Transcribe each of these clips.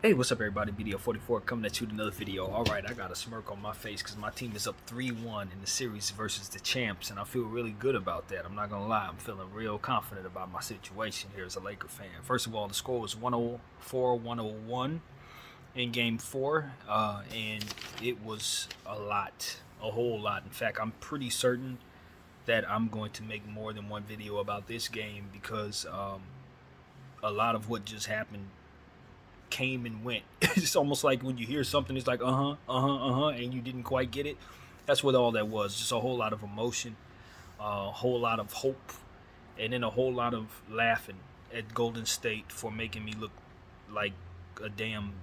Hey, what's up, everybody? BDO44 coming at you with another video. All right, I got a smirk on my face because my team is up 3-1 in the series versus the champs, and I feel really good about that. I'm not going to lie. I'm feeling real confident about my situation here as a Laker fan. First of all, the score was 104-101 in Game 4, and it was a whole lot. In fact, I'm pretty certain that I'm going to make more than one video about this game because a lot of what just happened came and went. It's almost like when you hear something, it's like and you didn't quite get it. That's what all that was. Just a whole lot of emotion, a whole lot of hope, and then a whole lot of laughing at Golden State for making me look like a damn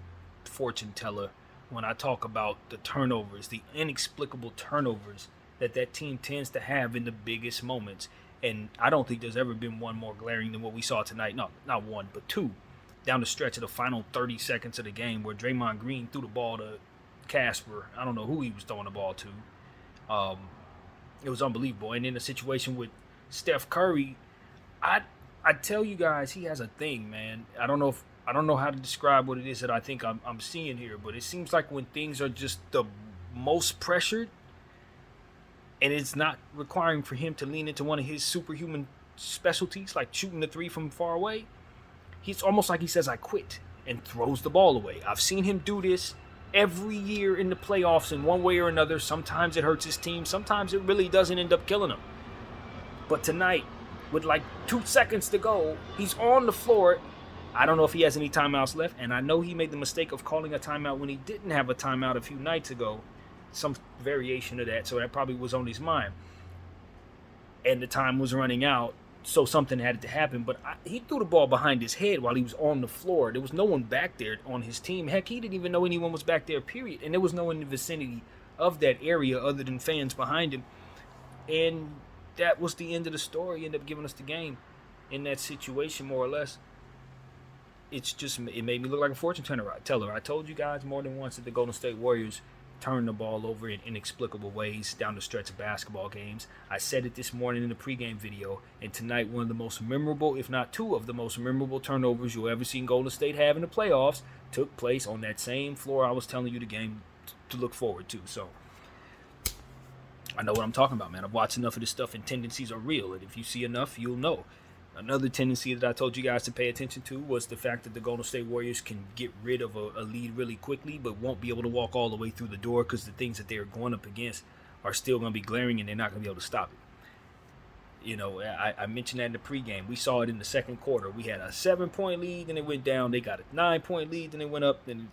fortune teller when I talk about the turnovers, the inexplicable turnovers that team tends to have in the biggest moments. And I don't think there's ever been one more glaring than what we saw tonight. No, not one, but two down the stretch of the final 30 seconds of the game where Draymond Green threw the ball to Casper. I don't know who he was throwing the ball to. Um, it was unbelievable. And in a situation with Steph Curry, I I tell you guys, he has a thing, man. I don't know how to describe what it is that I think I'm seeing here, but it seems like when things are just the most pressured, and it's not requiring for him to lean into one of his superhuman specialties, like shooting the three from far away, he's almost like he says, I quit, and throws the ball away. I've seen him do this every year in the playoffs in one way or another. Sometimes it hurts his team, sometimes it really doesn't end up killing him. But tonight, with like 2 seconds to go, he's on the floor. I don't know if he has any timeouts left, and I know he made the mistake of calling a timeout when he didn't have a timeout a few nights ago. Some variation of that, so that probably was on his mind. And the time was running out, so something had to happen. But he threw the ball behind his head while he was on the floor. There was no one back there on his team. Heck, he didn't even know anyone was back there, period. And there was no one in the vicinity of that area other than fans behind him. And that was the end of the story. He ended up giving us the game in that situation, more or less. It made me look like a fortune teller. I told you guys more than once that the Golden State Warriors turn the ball over in inexplicable ways down the stretch of basketball games. I said it this morning in the pregame video, and tonight one of the most memorable, if not two of the most memorable turnovers you'll ever see Golden State have in the playoffs took place on that same floor I was telling you the game to look forward to. So I know what I'm talking about, man. I've watched enough of this stuff, and tendencies are real, and if you see enough, you'll know. Another tendency that I told you guys to pay attention to was the fact that the Golden State Warriors can get rid of a lead really quickly, but won't be able to walk all the way through the door because the things that they're going up against are still going to be glaring, and they're not going to be able to stop it. You know, I mentioned that in the pregame. We saw it in the second quarter. We had a 7-point lead, and it went down. They got a 9-point lead, and it went up. And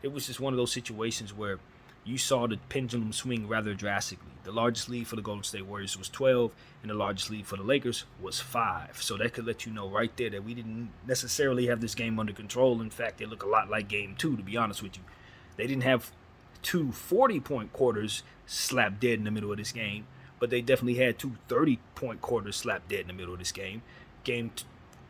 it was just one of those situations where you saw the pendulum swing rather drastically. The largest lead for the Golden State Warriors was 12, and the largest lead for the Lakers was 5. So that could let you know right there that we didn't necessarily have this game under control. In fact, they look a lot like Game 2, to be honest with you. They didn't have two 40-point quarters slap dead in the middle of this game, but they definitely had two 30-point quarters slap dead in the middle of this game.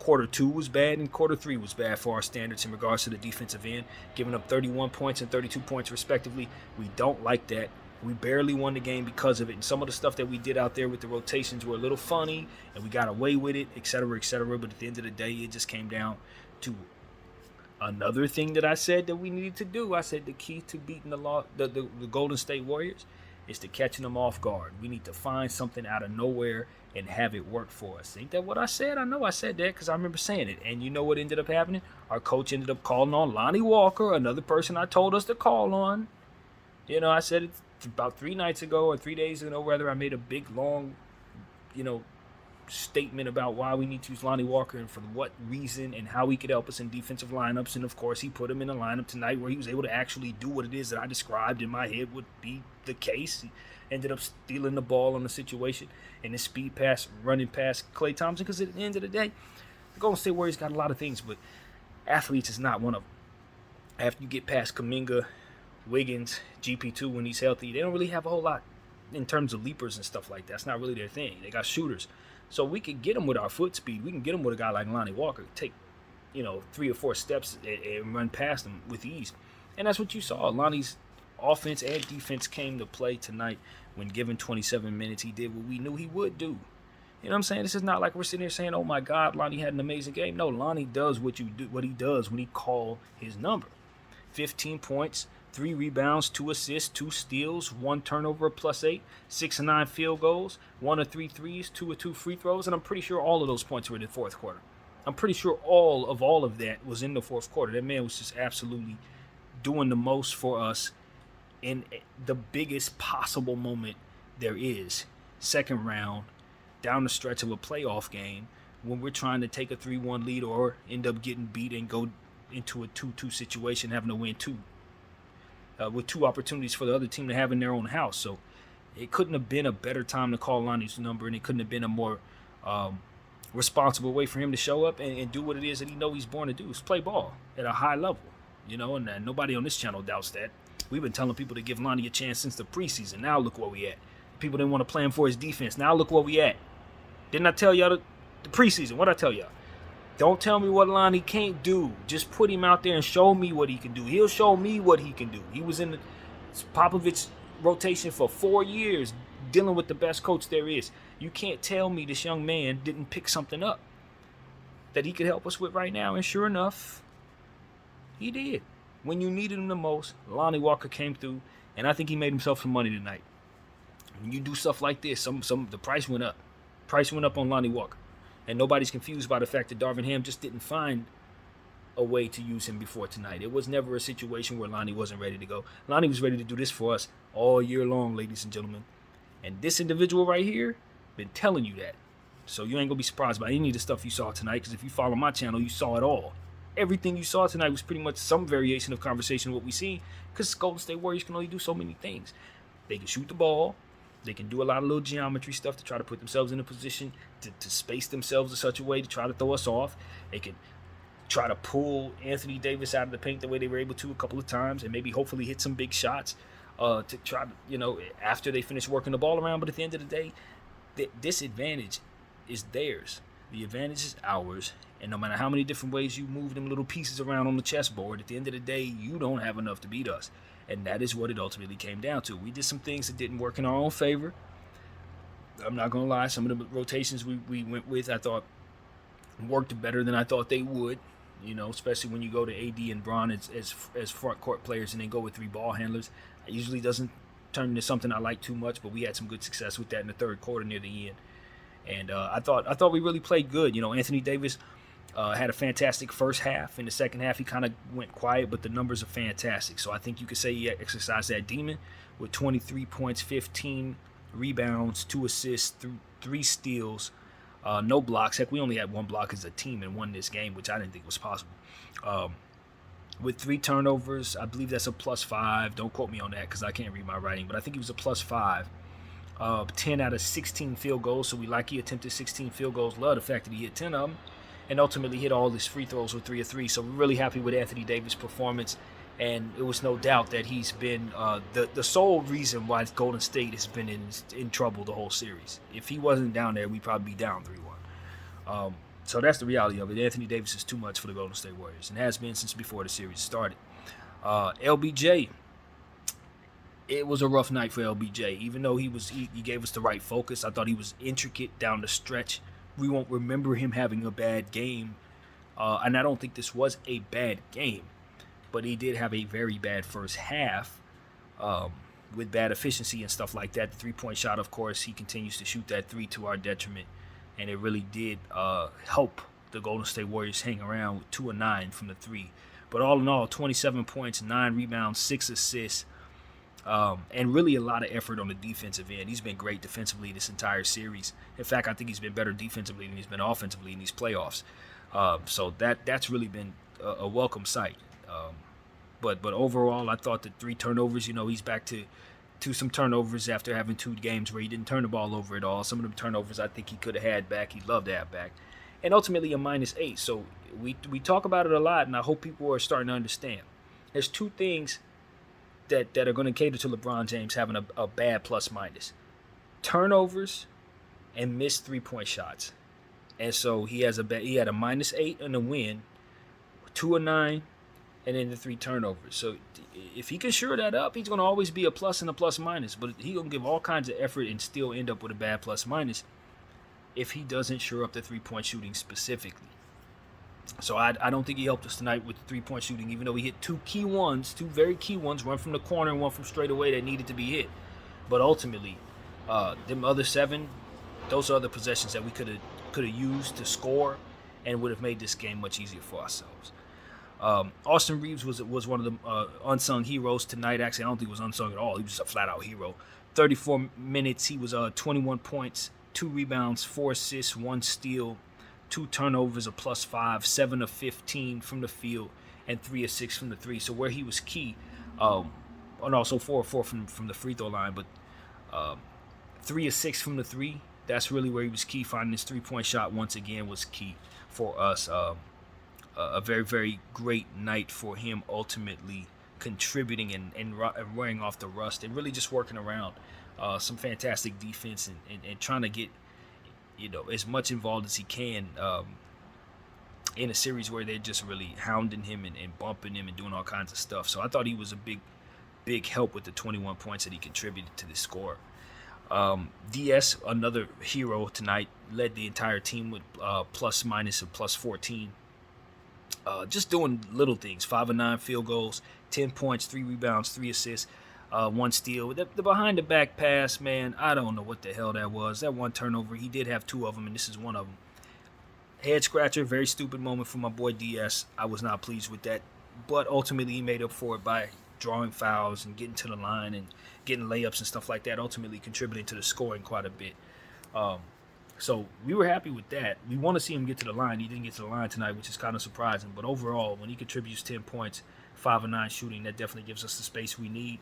Quarter 2 was bad, and quarter 3 was bad for our standards in regards to the defensive end, giving up 31 points and 32 points respectively. We don't like that. We barely won the game because of it, and some of the stuff that we did out there with the rotations were a little funny, and we got away with it, etc., etc. But at the end of the day, it just came down to another thing that I said that we needed to do. I said the key to beating the Golden State Warriors is to catching them off guard. We need to find something out of nowhere and have it work for us. Ain't that what I said? I know I said that because I remember saying it. And you know what ended up happening? Our coach ended up calling on Lonnie Walker, another person I told us to call on. You know, I said it about 3 nights ago or 3 days ago, rather. I made a big, long, statement about why we need to use Lonnie Walker and for what reason and how he could help us in defensive lineups. And of course, he put him in a lineup tonight where he was able to actually do what it is that I described in my head would be the case. He ended up stealing the ball on the situation and his speed pass, running past Klay Thompson. Because at the end of the day, the Golden State Warriors got a lot of things, but athletes is not one of them. After you get past Kuminga, Wiggins, GP2 when he's healthy, they don't really have a whole lot in terms of leapers and stuff like that. That's not really their thing. They got shooters. So we could get them with our foot speed. We can get them with a guy like Lonnie Walker. Take, 3 or 4 steps and run past them with ease. And that's what you saw. Lonnie's offense and defense came to play tonight. When given 27 minutes, he did what we knew he would do. You know what I'm saying? This is not like we're sitting here saying, oh my God, Lonnie had an amazing game. No, Lonnie does what he does when he call his number. 15 points, 3 rebounds, 2 assists, 2 steals, 1 turnover, +8, 6 of 9 field goals, 1 of 3 threes, 2 of 2 free throws, and I'm pretty sure all of those points were in the fourth quarter. I'm pretty sure all of that was in the fourth quarter. That man was just absolutely doing the most for us in the biggest possible moment there is. Second round, down the stretch of a playoff game, when we're trying to take a 3-1 lead or end up getting beat and go into a 2-2 situation, having to win 2. With 2 opportunities for the other team to have in their own house. So it couldn't have been a better time to call Lonnie's number, and it couldn't have been a more responsible way for him to show up and do what it is that he knows he's born to do, is play ball at a high level. And nobody on this channel doubts that. We've been telling people to give Lonnie a chance since the preseason. Now look where we at. People didn't want to play him for his defense. Now look where we at. Didn't I tell y'all the preseason? What'd I tell y'all? Don't tell me what Lonnie can't do. Just put him out there and show me what he can do. He'll show me what he can do. He was in the Popovich rotation for 4 years, dealing with the best coach there is. You can't tell me this young man didn't pick something up that he could help us with right now. And sure enough, he did. When you needed him the most, Lonnie Walker came through, and I think he made himself some money tonight. When you do stuff like this, the price went up. Price went up on Lonnie Walker. And nobody's confused by the fact that Darvin Ham just didn't find a way to use him before tonight. It was never a situation where Lonnie wasn't ready to go. Lonnie was ready to do this for us all year long, ladies and gentlemen. And this individual right here, been telling you that. So you ain't going to be surprised by any of the stuff you saw tonight, because if you follow my channel, you saw it all. Everything you saw tonight was pretty much some variation of conversation of what we see, because Golden State Warriors can only do so many things. They can shoot the ball. They can do a lot of little geometry stuff to try to put themselves in a position to space themselves in such a way to try to throw us off. They can try to pull Anthony Davis out of the paint the way they were able to a couple of times, and maybe hopefully hit some big shots to try to, after they finish working the ball around. But at the end of the day, this advantage is theirs. The advantage is ours. And no matter how many different ways you move them little pieces around on the chessboard, at the end of the day, you don't have enough to beat us. And that is what it ultimately came down to. We did some things that didn't work in our own favor. I'm not going to lie. Some of the rotations we went with, I thought, worked better than I thought they would. Especially when you go to AD and Bron as front court players and then go with 3 ball handlers. It usually doesn't turn into something I like too much, but we had some good success with that in the third quarter near the end. And I thought we really played good. Anthony Davis had a fantastic first half. In the second half, he kind of went quiet, but the numbers are fantastic. So I think you could say he exercised that demon with 23 points, 15 rebounds, 2 assists, 3 steals, no blocks. Heck, we only had 1 block as a team and won this game, which I didn't think was possible. With 3 turnovers, I believe that's a +5. Don't quote me on that because I can't read my writing, but I think he was a +5. 10 out of 16 field goals, so he attempted 16 field goals. Love the fact that he hit 10 of them, and ultimately hit all his free throws with 3 of 3. So we're really happy with Anthony Davis' performance, and it was no doubt that he's been the sole reason why Golden State has been in trouble the whole series. If he wasn't down there, we'd probably be down 3-1. So that's the reality of it. Anthony Davis is too much for the Golden State Warriors, and has been since before the series started. LBJ, it was a rough night for LBJ. Even though he gave us the right focus, I thought he was intricate down the stretch. We won't remember him having a bad game, and I don't think this was a bad game, but he did have a very bad first half with bad efficiency and stuff like that. The three-point shot, of course, he continues to shoot that 3 to our detriment, and it really did help the Golden State Warriors hang around with 2 of 9 from the 3. But all in all, 27 points, 9 rebounds, 6 assists, and really a lot of effort on the defensive end. He's been great defensively this entire series. In fact, I think he's been better defensively than he's been offensively in these playoffs. So that's really been a welcome sight. But overall, I thought the 3 turnovers, he's back to some turnovers after having 2 games where he didn't turn the ball over at all. Some of them turnovers I think he could have had back. He'd love to have back. And ultimately a -8. So we talk about it a lot, and I hope people are starting to understand. There's 2 things that are going to cater to LeBron James having a bad plus-minus. Turnovers and missed 3-point shots. And so he had a -8 in the win, 2 of 9, and then the 3 turnovers. So if he can shore that up, he's going to always be a plus and a plus-minus. But he's going to give all kinds of effort and still end up with a bad plus-minus if he doesn't shore up the 3-point shooting specifically. So I don't think he helped us tonight with the three-point shooting, even though he hit two very key ones, one from the corner and one from straight away that needed to be hit. But ultimately, them other 7, those are other possessions that we could have used to score, and would have made this game much easier for ourselves. Austin Reeves was one of the unsung heroes tonight. Actually, I don't think he was unsung at all. He was just a flat-out hero. 34 minutes, he was 21 points, 2 rebounds, 4 assists, 1 steal, 2 turnovers, a +5, 7 of 15 from the field, and 3 of 6 from the 3. So where he was key, and also 4 of 4 from the free throw line, but 3 of 6 from the 3. That's really where he was key. Finding his 3-point shot once again was key for us. A very, very great night for him, ultimately contributing and wearing off the rust and really just working around some fantastic defense and trying to get as much involved as he can in a series where they're just really hounding him and bumping him and doing all kinds of stuff. So I thought he was a big help with the 21 points that he contributed to this score. DS, another hero tonight, led the entire team with plus minus of +14. Just doing little things. 5 of 9 field goals, 10 points, 3 rebounds, 3 assists, 1 steal. The behind the back pass, man, I don't know what the hell that was. That 1 turnover, he did have 2 of them, and this is one of them. Head scratcher, very stupid moment for my boy DS. I was not pleased with that, but ultimately he made up for it by drawing fouls and getting to the line and getting layups and stuff like that, ultimately contributing to the scoring quite a bit. So we were happy with that. We want to see him get to the line. He didn't get to the line tonight, which is kind of surprising. But overall, when he contributes 10 points, 5 of 9 shooting, that definitely gives us the space we need.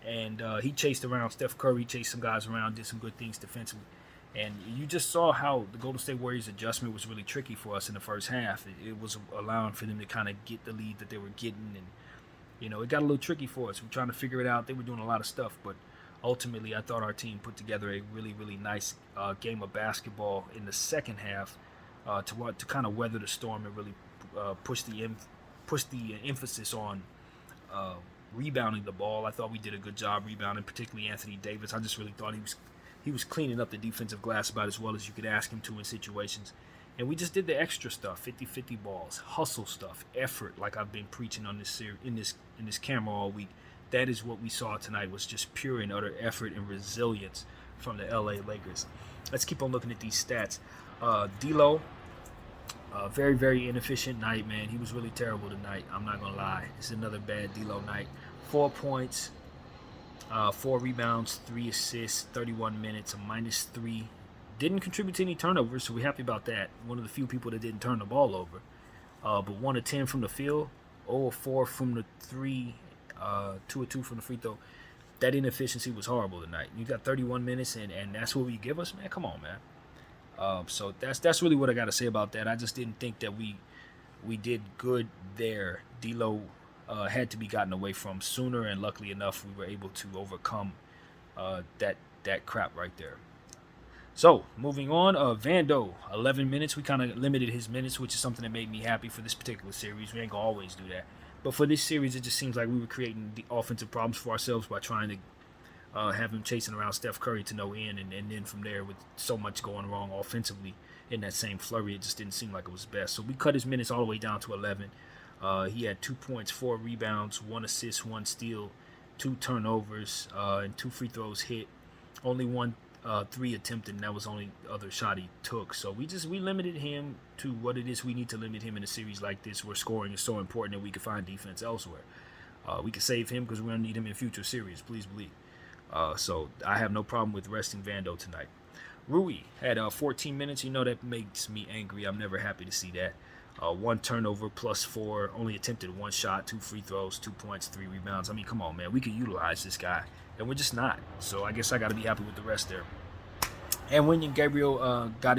And he chased around Steph Curry, chased some guys around, did some good things defensively. And you just saw how the Golden State Warriors adjustment was really tricky for us in the first half. It was allowing for them to kind of get the lead that they were getting. And, it got a little tricky for us. We're trying to figure it out. They were doing a lot of stuff, but ultimately, I thought our team put together a really, really nice game of basketball in the second half to kind of weather the storm and really push the emphasis on rebounding the ball. I thought we did a good job rebounding, particularly Anthony Davis. I just really thought he was cleaning up the defensive glass about as well as you could ask him to in situations. And we just did the extra stuff, 50-50 balls, hustle stuff, effort, like I've been preaching on this in this camera all week. That is what we saw tonight, was just pure and utter effort and resilience from the LA Lakers. Let's keep on looking at these stats. D'Lo, very, very inefficient night, man. He was really terrible tonight. I'm not going to lie. It's another bad D'Lo night. 4 points, 4 rebounds, 3 assists, 31 minutes, a -3. Didn't contribute to any turnovers, so we're happy about that. One of the few people that didn't turn the ball over. But 1 of 10 from the field, 0 of 4 from the 3, 2 of 2 from the free throw. That inefficiency was horrible tonight. You got 31 minutes, and that's what you give us, man. Come on, man. So that's really what I got to say about that. I just didn't think that we did good there. D'Lo had to be gotten away from sooner, and luckily enough, we were able to overcome that crap right there. So, moving on, Vando, 11 minutes. We kind of limited his minutes, which is something that made me happy for this particular series. We ain't going to always do that. But for this series, it just seems like we were creating the offensive problems for ourselves by trying to have him chasing around Steph Curry to no end. And then from there, with so much going wrong offensively in that same flurry, it just didn't seem like it was best. So we cut his minutes all the way down to 11. He had 2 points, 4 rebounds, 1 assist, 1 steal, 2 turnovers, and 2 free throws hit. Only 1 3 attempted, and that was the only other shot he took. So we limited him to what it is we need to limit him in a series like this, where scoring is so important that we can find defense elsewhere. We can save him because we're going to need him in future series, please believe. So I have no problem with resting Vando tonight. Rui had 14 minutes. That makes me angry. I'm never happy to see that. 1 turnover, +4, only attempted 1 shot, 2 free throws, 2 points, 3 rebounds. I mean, come on, man. We could utilize this guy, and we're just not. So I guess I got to be happy with the rest there. And when Gabriel got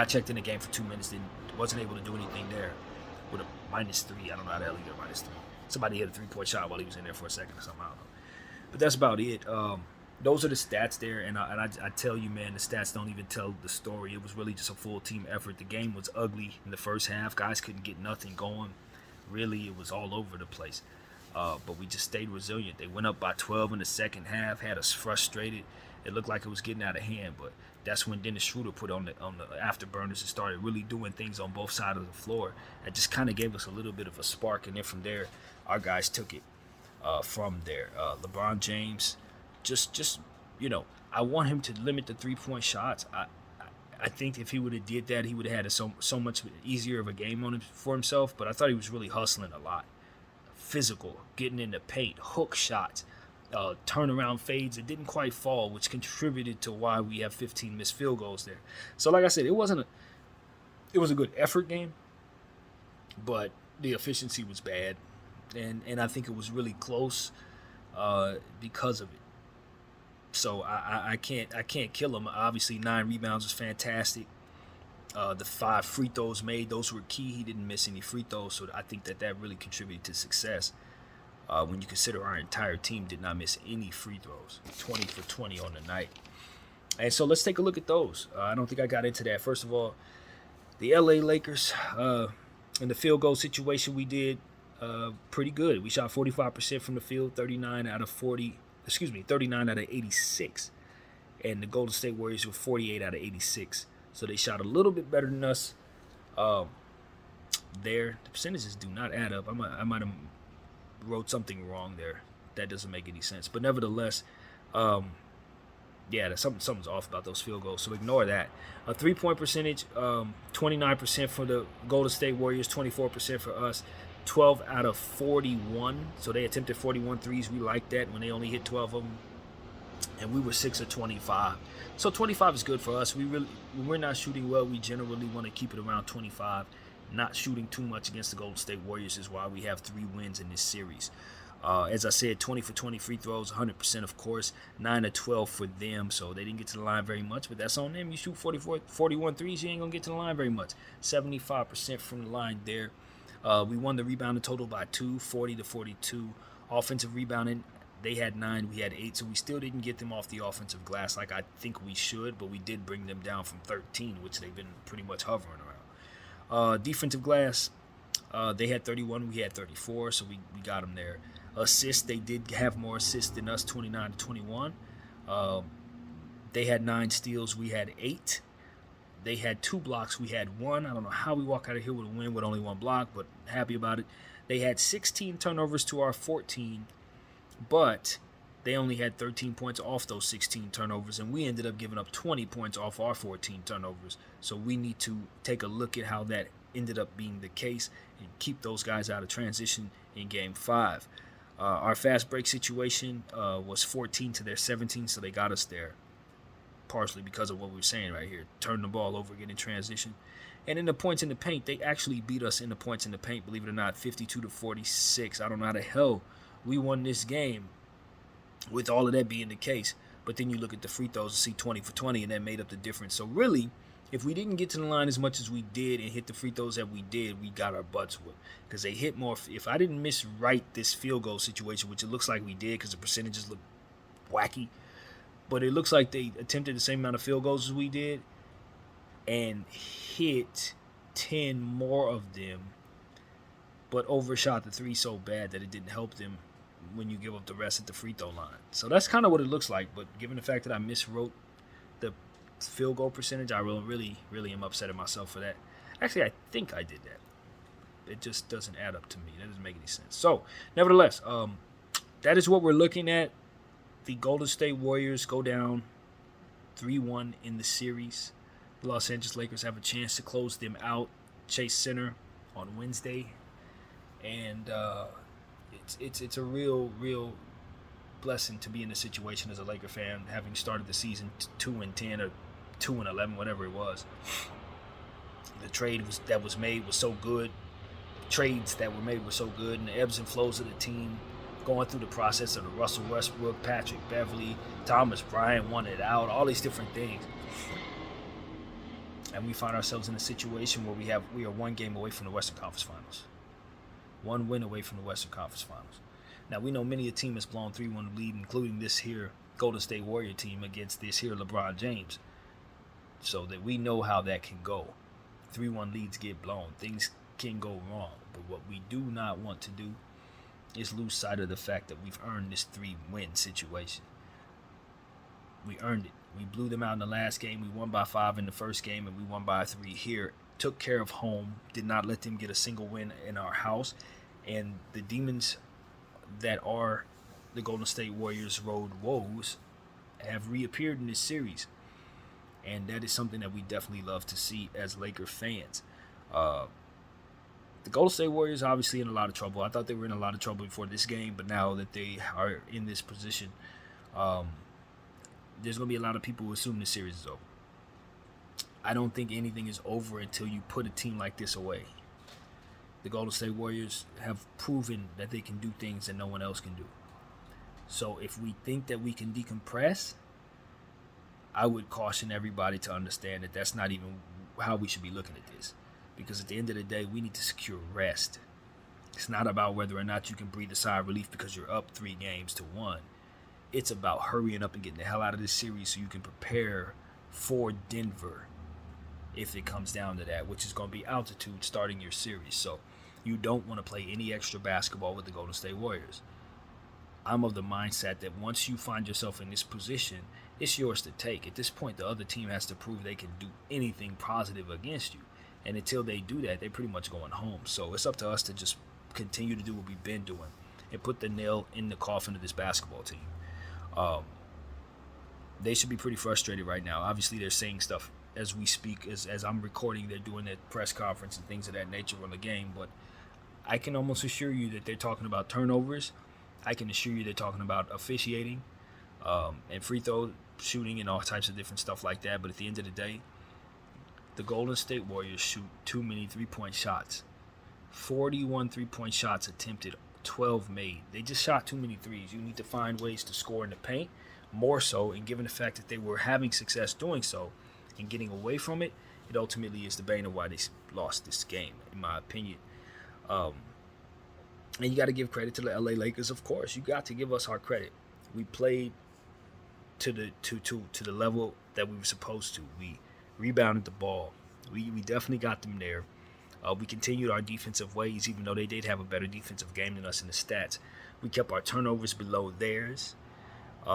checked in the game for 2 minutes, then wasn't able to do anything there with a -3. I don't know how the hell he got -3. Somebody hit a 3-point shot while he was in there for a second or something. I don't know. But that's about it. Those are the stats there, and I tell you, man, the stats don't even tell the story. It was really just a full team effort. The game was ugly in the first half. Guys couldn't get nothing going. Really, it was all over the place. But we just stayed resilient. They went up by 12 in the second half, had us frustrated, It looked like it was getting out of hand, but that's when Dennis Schroeder put on the afterburners and started really doing things on both sides of the floor. It just kind of gave us a little bit of a spark, and then from there, our guys took it from there. LeBron James, just I want him to limit the 3-point shots. I think if he would have did that, he would have had so much easier of a game on him for himself. But I thought he was really hustling a lot, physical, getting in the paint, hook shots, turnaround fades. It didn't quite fall, which contributed to why we have 15 missed field goals there. So, like I said, it was a good effort game, but the efficiency was bad, and I think it was really close because of it. So I can't kill him. Obviously, 9 rebounds was fantastic. The 5 free throws made, those were key. He didn't miss any free throws, so I think that really contributed to success. When you consider our entire team did not miss any free throws, 20 for 20 on the night. And so let's take a look at those. I don't think I got into that. First of all, the LA Lakers, in the field goal situation, we did pretty good. We shot 45% from the field, 39 out of 86. And the Golden State Warriors were 48 out of 86. So they shot a little bit better than us. The percentages do not add up. I might have wrote something wrong there. That doesn't make any sense. But nevertheless, something's off about those field goals. So ignore that. A 3-point percentage, 29% for the Golden State Warriors, 24% for us. 12 out of 41. So they attempted 41 threes. We like that when they only hit 12 of them. And we were 6 of 25. So 25 is good for us. When we're not shooting well, we generally want to keep it around 25. Not shooting too much against the Golden State Warriors is why we have 3 wins in this series. As I said, 20 for 20 free throws, 100% of course, 9 of 12 for them. So they didn't get to the line very much, but that's on them. You shoot 41 threes, you ain't going to get to the line very much. 75% from the line there. We won the rebounding total by 2, 40 to 42. Offensive rebounding, they had 9, we had 8, so we still didn't get them off the offensive glass like I think we should, but we did bring them down from 13, which they've been pretty much hovering around. Defensive glass, they had 31, we had 34, so we got them there. Assists, they did have more assists than us, 29 to 21. They had 9 steals, we had 8. They had 2 blocks, we had 1. I don't know how we walk out of here with a win with only 1 block, but happy about it. They had 16 turnovers to our 14, but they only had 13 points off those 16 turnovers, and we ended up giving up 20 points off our 14 turnovers. So we need to take a look at how that ended up being the case and keep those guys out of transition in Game 5. Our fast break situation was 14 to their 17, so they got us there. Partially because of what we were saying right here. Turn the ball over, get in transition. And in the points in the paint, they actually beat us in the points in the paint, believe it or not, 52 to 46. I don't know how the hell we won this game with all of that being the case. But then you look at the free throws and see 20 for 20, and that made up the difference. So really, if we didn't get to the line as much as we did and hit the free throws that we did, we got our butts whipped. Because they hit more. If I didn't miswrite this field goal situation, which it looks like we did because the percentages look wacky, but it looks like they attempted the same amount of field goals as we did and hit 10 more of them, but overshot the 3 so bad that it didn't help them when you give up the rest at the free throw line. So that's kind of what it looks like, but given the fact that I miswrote the field goal percentage, I really am upset at myself for that. Actually, I think I did that. It just doesn't add up to me. That doesn't make any sense. So, nevertheless, that is what we're looking at. The Golden State Warriors go down 3-1 in the series. The Los Angeles Lakers have a chance to close them out. Chase Center on Wednesday. And it's a real blessing to be in this situation as a Laker fan, having started the season 2-10 or 2-11, whatever it was. The trade that was made was so good. Trades that were made were so good, and the ebbs and flows of the team, going through the process of the Russell Westbrook, Patrick Beverly, Thomas Bryant wanted out, all these different things. And we find ourselves in a situation where we are 1 game away from the Western Conference Finals. 1 win away from the Western Conference Finals. Now, we know many a team has blown 3-1 lead, including this here Golden State Warrior team against this here LeBron James. So that we know how that can go. 3-1 leads get blown. Things can go wrong. But what we do not want to do is lose sight of the fact that we've earned this 3-win situation. We earned it. We blew them out in the last game. We won by 5 in the first game, and we won by 3 here. Took care of home. Did not let them get a single win in our house. And the demons that are the Golden State Warriors road woes have reappeared in this series. And that is something that we definitely love to see as Laker fans. The Golden State Warriors are obviously in a lot of trouble. I thought they were in a lot of trouble before this game, but now that they are in this position, there's going to be a lot of people who assume the series is over. I don't think anything is over until you put a team like this away. The Golden State Warriors have proven that they can do things that no one else can do. So if we think that we can decompress, I would caution everybody to understand that that's not even how we should be looking at this. Because at the end of the day, we need to secure rest. It's not about whether or not you can breathe a sigh of relief because you're up 3-1. It's about hurrying up and getting the hell out of this series so you can prepare for Denver if it comes down to that, which is going to be altitude starting your series. So you don't want to play any extra basketball with the Golden State Warriors. I'm of the mindset that once you find yourself in this position, it's yours to take. At this point, the other team has to prove they can do anything positive against you. And until they do that, they're pretty much going home. So it's up to us to just continue to do what we've been doing and put the nail in the coffin of this basketball team. They should be pretty frustrated right now. Obviously, they're saying stuff as we speak. As I'm recording, they're doing their press conference and things of that nature on the game. But I can almost assure you that they're talking about turnovers. I can assure you they're talking about officiating and free throw shooting and all types of different stuff like that. But at the end of the day, the Golden State Warriors shoot too many three-point shots. 41 three-point shots attempted, 12 made. They just shot too many threes. You need to find ways to score in the paint more so, and given the fact that they were having success doing so and getting away from it, it ultimately is the bane of why they lost this game, in my opinion. And you got to give credit to the LA Lakers, of course. You got to give us our credit. We played to the level that we were supposed to. We rebounded the ball. We definitely got them there. We continued our defensive ways, even though they did have a better defensive game than us in the stats. We kept our turnovers below theirs. You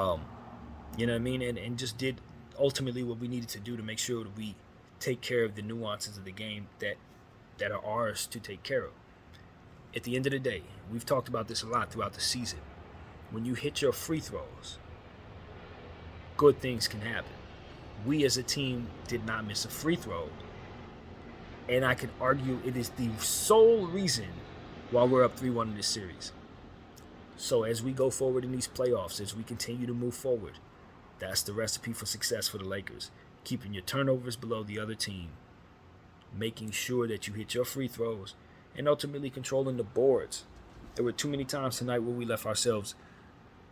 know what I mean? And just did ultimately what we needed to do to make sure that we take care of the nuances of the game that are ours to take care of. At the end of the day, we've talked about this a lot throughout the season. When you hit your free throws, good things can happen. We as a team did not miss a free throw. And I can argue it is the sole reason why we're up 3-1 in this series. So as we go forward in these playoffs, as we continue to move forward, that's the recipe for success for the Lakers. Keeping your turnovers below the other team. Making sure that you hit your free throws. And ultimately controlling the boards. There were too many times tonight where we left ourselves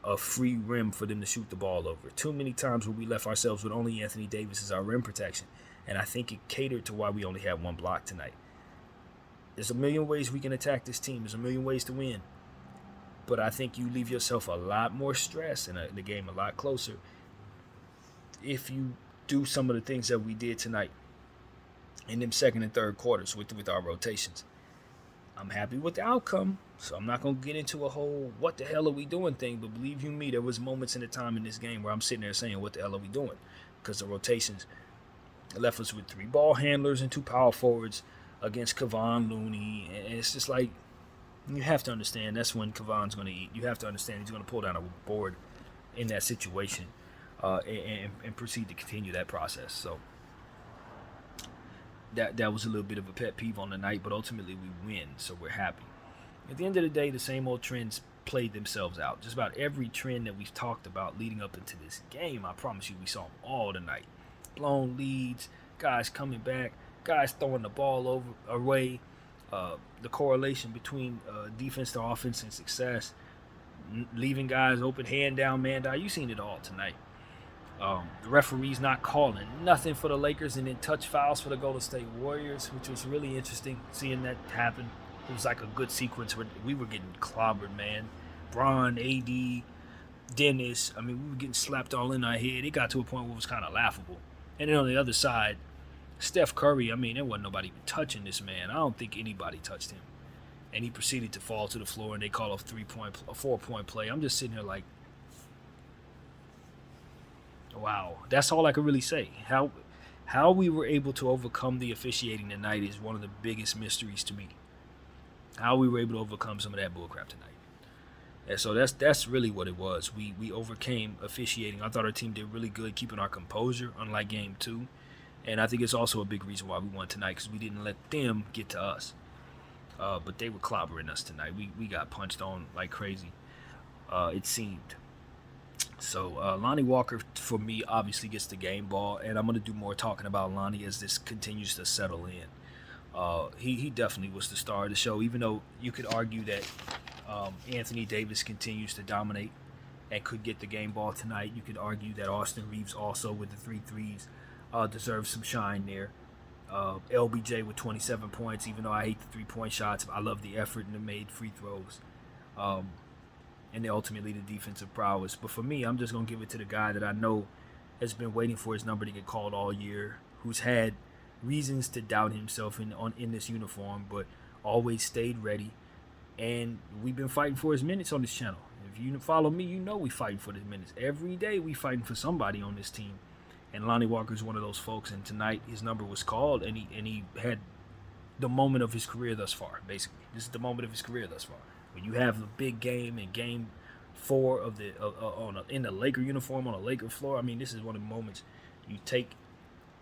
a free rim for them to shoot the ball over. Too many times where we left ourselves with only Anthony Davis as our rim protection. And I think it catered to why we only had one block tonight. There's a million ways we can attack this team. There's a million ways to win. But I think you leave yourself a lot more stress and the game a lot closer if you do some of the things that we did tonight in them second and third quarters with our rotations. I'm happy with the outcome, so I'm not going to get into a whole what the hell are we doing thing, but believe you me, there was moments in the time in this game where I'm sitting there saying, what the hell are we doing? Because the rotations left us with 3 ball handlers and 2 power forwards against Kevon Looney, and it's just like, you have to understand that's when Kevon's going to eat. You have to understand he's going to pull down a board in that situation and proceed to continue that process. So that was a little bit of a pet peeve on the night, but ultimately we win, so we're happy. At the end of the day, the same old trends played themselves out. Just about every trend that we've talked about leading up into this game, I promise you we saw them all tonight. Blown leads, guys coming back, guys throwing the ball away, the correlation between defense to offense and success, leaving guys open, hand down, man down. You've seen it all tonight. The referees not calling nothing for the Lakers, and then touch fouls for the Golden State Warriors, which was really interesting seeing that happen. It was like a good sequence where we were getting clobbered, man. Bron, AD, Dennis, I mean, we were getting slapped all in our head. It got to a point where it was kind of laughable. And then on the other side, Steph Curry, I mean, there wasn't nobody even touching this man. I don't think anybody touched him. And he proceeded to fall to the floor, and they call a 4-point play. I'm just sitting here like, Wow, that's all I can really say. How we were able to overcome the officiating tonight is one of the biggest mysteries to me. How we were able to overcome some of that bullcrap tonight. And so that's really what it was. We overcame officiating. I thought our team did really good keeping our composure, unlike game two. And I think it's also a big reason why we won tonight because we didn't let them get to us. But they were clobbering us tonight. We got punched on like crazy. It seemed. So Lonnie Walker, for me, obviously gets the game ball, and I'm going to do more talking about Lonnie as this continues to settle in. He definitely was the star of the show, even though you could argue that Anthony Davis continues to dominate and could get the game ball tonight. You could argue that Austin Reeves also with the 3 threes deserves some shine there. LBJ with 27 points, even though I hate the 3-point shots. I love the effort and the made free throws. And ultimately the defensive prowess. But for me, I'm just going to give it to the guy that I know has been waiting for his number to get called all year, who's had reasons to doubt himself in this uniform, but always stayed ready. And we've been fighting for his minutes on this channel. If you follow me, you know we fighting for his minutes. Every day we fighting for somebody on this team. And Lonnie Walker's one of those folks. And tonight his number was called, and he had the moment of his career thus far, basically. This is the moment of his career thus far. When you have a big game in game 4 of the in the Laker uniform on a Laker floor, I mean, this is one of the moments you take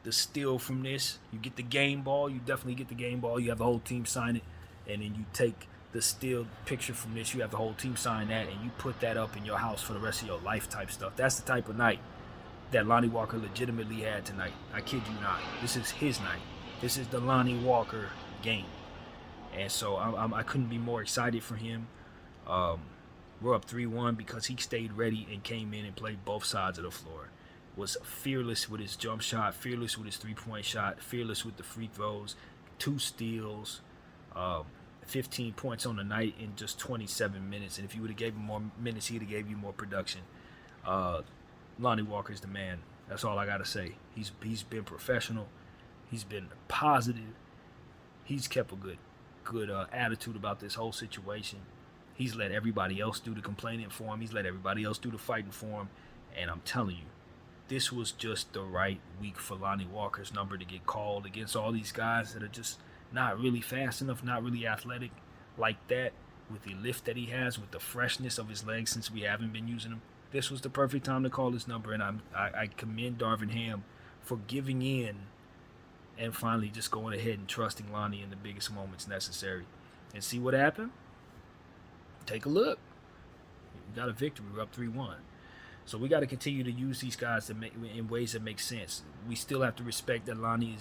the steal from this. You get the game ball. You definitely get the game ball. You have the whole team sign it, and then you take the still picture from this. You have the whole team sign that, and you put that up in your house for the rest of your life type stuff. That's the type of night that Lonnie Walker legitimately had tonight. I kid you not. This is his night. This is the Lonnie Walker game. And so I couldn't be more excited for him. We're up 3-1 because he stayed ready and came in and played both sides of the floor. Was fearless with his jump shot, fearless with his 3-point shot, fearless with the free throws, 2 steals, 15 points on the night in just 27 minutes. And if you would have gave him more minutes, he'd have gave you more production. Lonnie Walker's the man. That's all I got to say. He's been professional. He's been positive. He's kept a good attitude about this whole situation. He's let everybody else do the complaining for him. He's let everybody else do the fighting for him. And I'm telling you, this was just the right week for Lonnie Walker's number to get called against all these guys that are just not really fast enough, not really athletic like that, with the lift that he has, with the freshness of his legs since we haven't been using him. This was the perfect time to call his number, and I commend Darvin Ham for giving in and finally just going ahead and trusting Lonnie in the biggest moments necessary. And see what happened? Take a look. We got a victory. We're up 3-1. So we got to continue to use these guys in ways that make sense. We still have to respect that Lonnie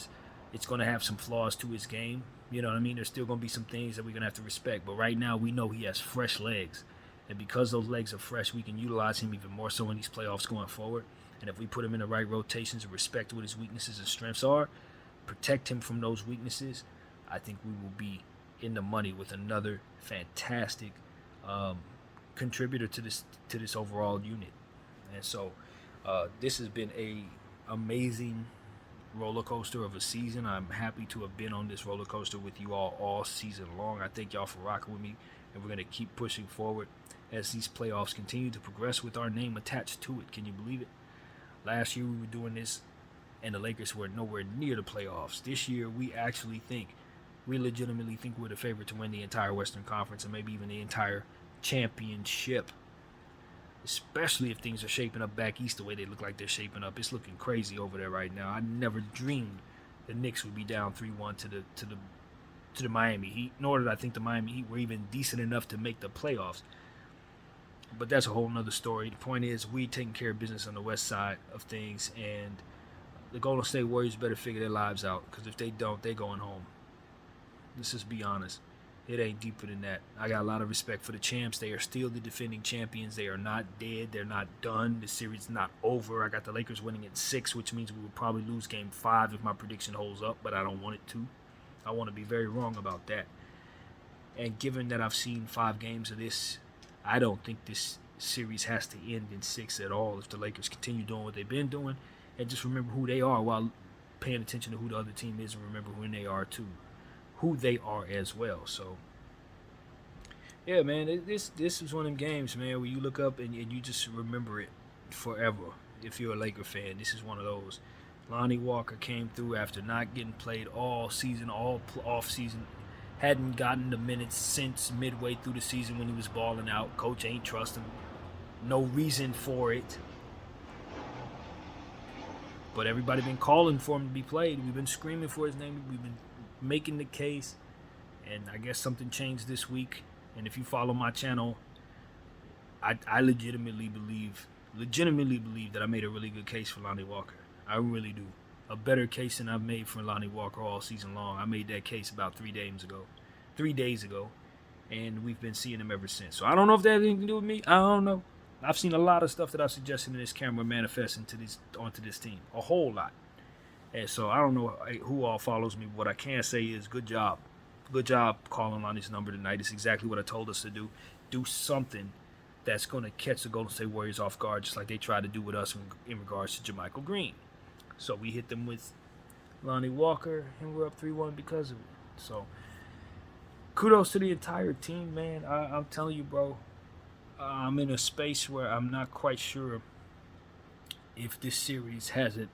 it's going to have some flaws to his game. You know what I mean? There's still going to be some things that we're going to have to respect. But right now we know he has fresh legs. And because those legs are fresh, we can utilize him even more so in these playoffs going forward. And if we put him in the right rotations and respect what his weaknesses and strengths are, protect him from those weaknesses, I think we will be in the money with another fantastic contributor to this overall unit. And so this has been a amazing roller coaster of a season. I'm happy to have been on this roller coaster with you all season long. I thank y'all for rocking with me, and we're going to keep pushing forward as these playoffs continue to progress with our name attached to it. Can you believe it? Last year we were doing this and the Lakers were nowhere near the playoffs. This year we legitimately think we're the favorite to win the entire Western Conference and maybe even the entire championship, especially if things are shaping up back east the way they look like they're shaping up. It's looking crazy over there right now. I never dreamed the Knicks would be down 3-1 to the Miami Heat, nor did I think the Miami Heat were even decent enough to make the playoffs. But that's a whole nother story. The point is, we taking care of business on the west side of things, and the Golden State Warriors better figure their lives out, because if they don't, they're going home. Let's just be honest. It ain't deeper than that. I got a lot of respect for the champs. They are still the defending champions. They are not dead. They're not done. The series is not over. I got the Lakers winning in 6, which means we will probably lose game 5 if my prediction holds up, but I don't want it to. I want to be very wrong about that. And given that I've seen 5 games of this, I don't think this series has to end in 6 at all if the Lakers continue doing what they've been doing. And just remember who they are while paying attention to who the other team is, and remember who they are too. Who they are as well. So, yeah, man, this is one of them games, man, where you look up and you just remember it forever. if you're a Laker fan. This is one of those. Lonnie Walker came through after not getting played all season, all off season. Hadn't gotten the minutes since midway through the season when he was balling out. Coach ain't trust him. No reason for it. But everybody been calling for him to be played. We've been screaming for his name. We've been making the case. And I guess something changed this week. And if you follow my channel, I legitimately believe that I made a really good case for Lonnie Walker. I really do. A better case than I've made for Lonnie Walker all season long. I made that case about 3 days ago. And we've been seeing him ever since. So I don't know if that has anything to do with me. I don't know. I've seen a lot of stuff that I've suggested in this camera manifest onto this team. A whole lot. And so I don't know who all follows me. What I can say is good job. Good job calling Lonnie's number tonight. It's exactly what I told us to do. Do something that's going to catch the Golden State Warriors off guard, just like they tried to do with us in regards to JaMychal Green. So we hit them with Lonnie Walker, and we're up 3-1 because of it. So kudos to the entire team, man. I'm telling you, bro, I'm in a space where I'm not quite sure if this series hasn't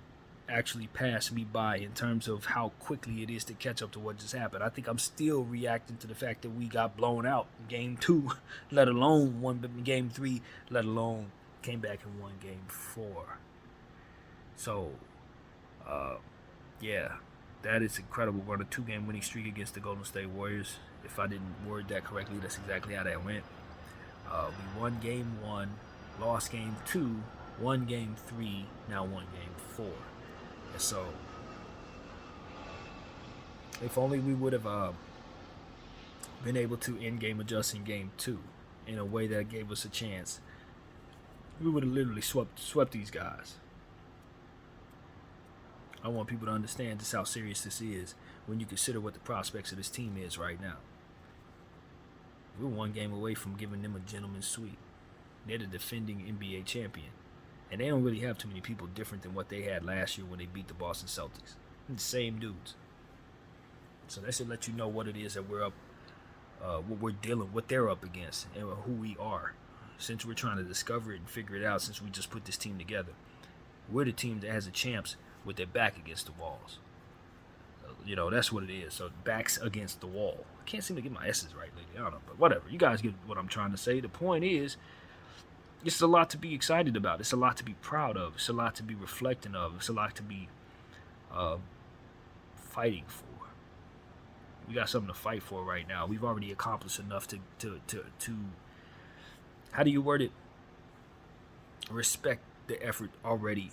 actually passed me by in terms of how quickly it is to catch up to what just happened. I think I'm still reacting to the fact that we got blown out in Game 2, let alone won Game 3, let alone came back and won Game 4. So, yeah, that is incredible. We're on a 2-game winning streak against the Golden State Warriors. If I didn't word that correctly, that's exactly how that went. We won Game 1, lost Game 2, won Game 3, now won Game 4. And so, if only we would have been able to in-game adjust in Game 2 in a way that gave us a chance, we would have literally swept these guys. I want people to understand just how serious this is when you consider what the prospects of this team is right now. We're 1 game away from giving them a gentleman's sweep. They're the defending NBA champion. And they don't really have too many people different than what they had last year when they beat the Boston Celtics. They're the same dudes. So that should let you know what it is that we're up, what they're up against, and who we are. Since we're trying to discover it and figure it out, since we just put this team together, we're the team that has a chance with their back against the walls. You know, that's what it is. So backs against the wall. I can't seem to get my S's right lately. I don't know, but whatever. You guys get what I'm trying to say. The point is, it's a lot to be excited about. It's a lot to be proud of. It's a lot to be reflecting of. It's a lot to be fighting for. We got something to fight for right now. We've already accomplished enough to how do you word it? Respect the effort already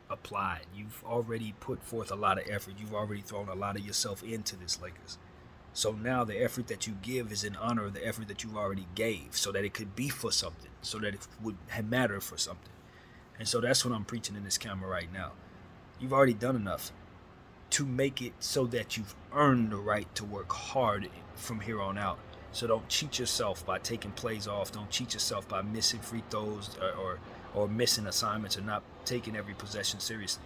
applied. You've already put forth a lot of effort. You've already thrown a lot of yourself into this Lakers. So now the effort that you give is in honor of the effort that you already gave, so that it could be for something, so that it would matter for something. And so that's what I'm preaching in this camera right now. You've already done enough to make it so that you've earned the right to work hard from here on out. So don't cheat yourself by taking plays off. Don't cheat yourself by missing free throws or missing assignments or not taking every possession seriously.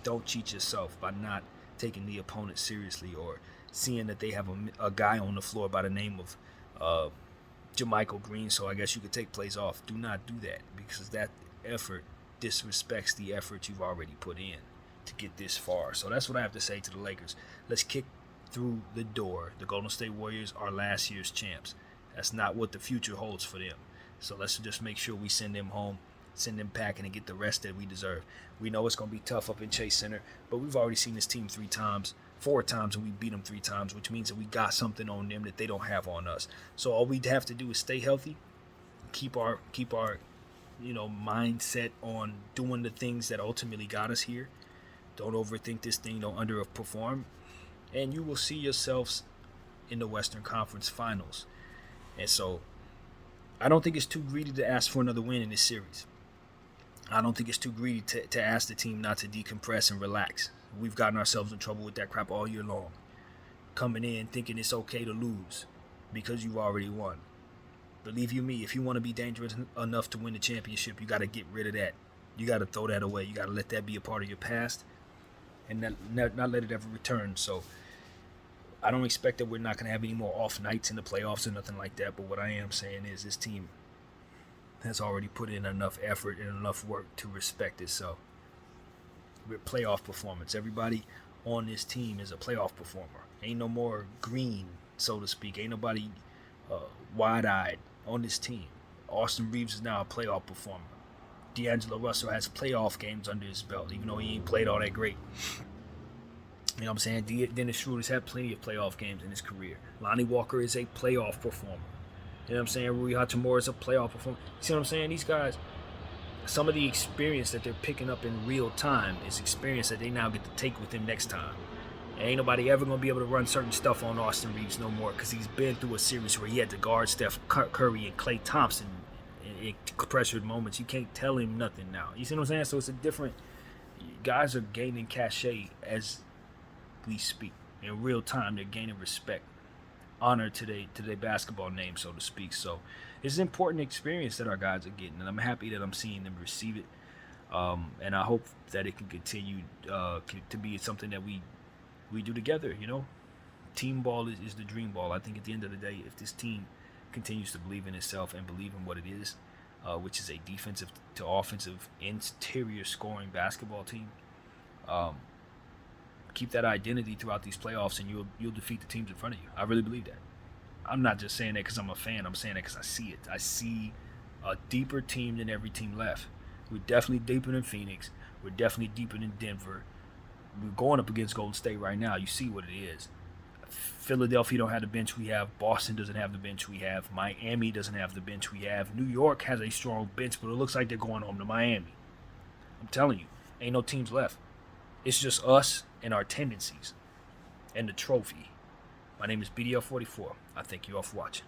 Don't cheat yourself by not taking the opponent seriously or seeing that they have a guy on the floor by the name of JaMychal Green, so I guess you could take plays off. Do not do that, because that effort disrespects the effort you've already put in to get this far. So that's what I have to say to the Lakers. Let's kick through the door. The Golden State Warriors are last year's champs. That's not what the future holds for them. So let's just make sure we send them home, send them packing, and get the rest that we deserve. We know it's going to be tough up in Chase Center, but we've already seen this team 4 times, and we beat them 3 times, which means that we got something on them that they don't have on us. So all we have to do is stay healthy, keep our mindset on doing the things that ultimately got us here. Don't overthink this thing. Don't underperform, and you will see yourselves in the Western Conference Finals. And so I don't think it's too greedy to ask for another win in this series. I don't think it's too greedy to ask the team not to decompress and relax. We've gotten ourselves in trouble with that crap all year long. Coming in thinking it's okay to lose because you've already won. Believe you me, if you want to be dangerous enough to win the championship, you got to get rid of that. You got to throw that away. You got to let that be a part of your past and not let it ever return. So I don't expect that we're not going to have any more off nights in the playoffs or nothing like that. But what I am saying is this team has already put in enough effort and enough work to respect itself with playoff performance. Everybody on this team is a playoff performer. Ain't no more green, so to speak. Ain't nobody wide-eyed on this team. Austin Reeves is now a playoff performer. D'Angelo Russell has playoff games under his belt, even though he ain't played all that great. You know what I'm saying? Dennis Schroeder's had plenty of playoff games in his career. Lonnie Walker is a playoff performer. You know what I'm saying? Rui Hachimura is a playoff performer. You see what I'm saying? These guys, some of the experience that they're picking up in real time is experience that they now get to take with them next time. And ain't nobody ever going to be able to run certain stuff on Austin Reeves no more, because he's been through a series where he had to guard Steph Curry and Klay Thompson in pressured moments. You can't tell him nothing now. You see what I'm saying? So it's a different... Guys are gaining cachet as we speak. In real time, they're gaining respect, honor to their basketball name, so to speak. So it's an important experience that our guys are getting, and I'm happy that I'm seeing them receive it. And I hope that it can continue to be something that we do together. You know, team ball is the dream ball. I think at the end of the day, if this team continues to believe in itself and believe in what it is, which is a defensive to offensive interior scoring basketball team, keep that identity throughout these playoffs, and you'll defeat the teams in front of you. I really believe that. I'm not just saying that because I'm a fan. I'm saying that because I see it. I see a deeper team than every team left. We're definitely deeper than Phoenix. We're definitely deeper than Denver. We're going up against Golden State right now. You see what it is. Philadelphia don't have the bench we have. Boston doesn't have the bench we have. Miami doesn't have the bench we have. New York has a strong bench, but it looks like they're going home to Miami. I'm telling you, ain't no teams left. It's just us and our tendencies and the trophy. My name is BDL44. I thank you all for watching.